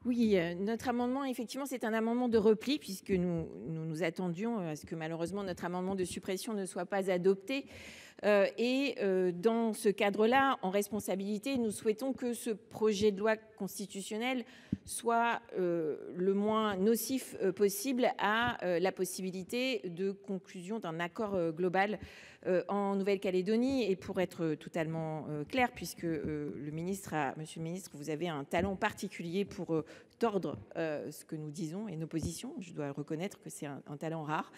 Oui, notre amendement, effectivement, c'est un amendement de repli puisque nous attendions à ce que malheureusement notre amendement de suppression ne soit pas adopté. Dans ce cadre-là, en responsabilité, nous souhaitons que ce projet de loi constitutionnelle soit le moins nocif possible à la possibilité de conclusion d'un accord global en Nouvelle-Calédonie. Et pour être totalement clair, puisque monsieur le ministre, vous avez un talent particulier pour tordre ce que nous disons et nos positions. Je dois reconnaître que c'est un talent rare.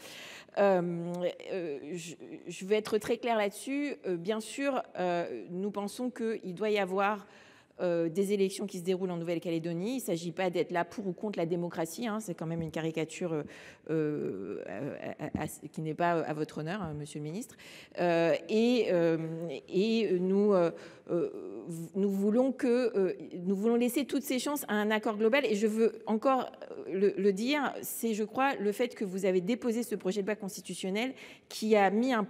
Je vais être très claire là-dessus. Bien sûr, nous pensons qu'il doit y avoir des élections qui se déroulent en Nouvelle-Calédonie. Il ne s'agit pas d'être là pour ou contre la démocratie, hein. C'est quand même une caricature qui n'est pas à votre honneur, hein, monsieur le ministre. Nous voulons laisser toutes ces chances à un accord global. Et je veux encore le dire, c'est, je crois, le fait que vous avez déposé ce projet de loi constitutionnel qui a mis un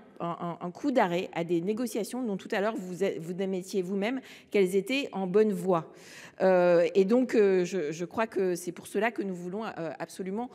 coup d'arrêt à des négociations dont tout à l'heure vous admettiez vous-même qu'elles étaient en bonne voie. Je crois que c'est pour cela que nous voulons absolument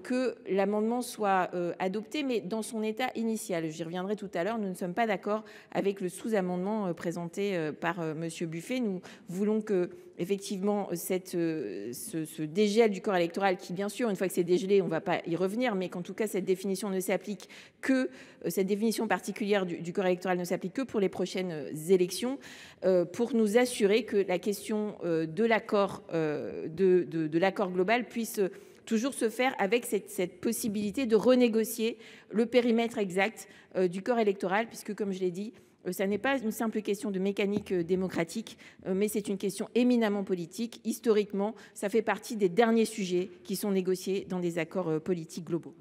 que l'amendement soit adopté, mais dans son état initial. J'y reviendrai tout à l'heure. Nous ne sommes pas d'accord avec le sous-amendement présenté par Monsieur Buffet. Nous voulons que, effectivement, ce dégel du corps électoral, qui bien sûr, une fois que c'est dégelé, on ne va pas y revenir, mais qu'en tout cas cette définition ne s'applique que, cette définition particulière du corps électoral ne s'applique que pour les prochaines élections, pour nous assurer que la question de l'accord global puisse toujours se faire avec cette possibilité de renégocier le périmètre exact du corps électoral, puisque, comme je l'ai dit, ça n'est pas une simple question de mécanique démocratique, mais c'est une question éminemment politique. Historiquement, ça fait partie des derniers sujets qui sont négociés dans des accords politiques globaux.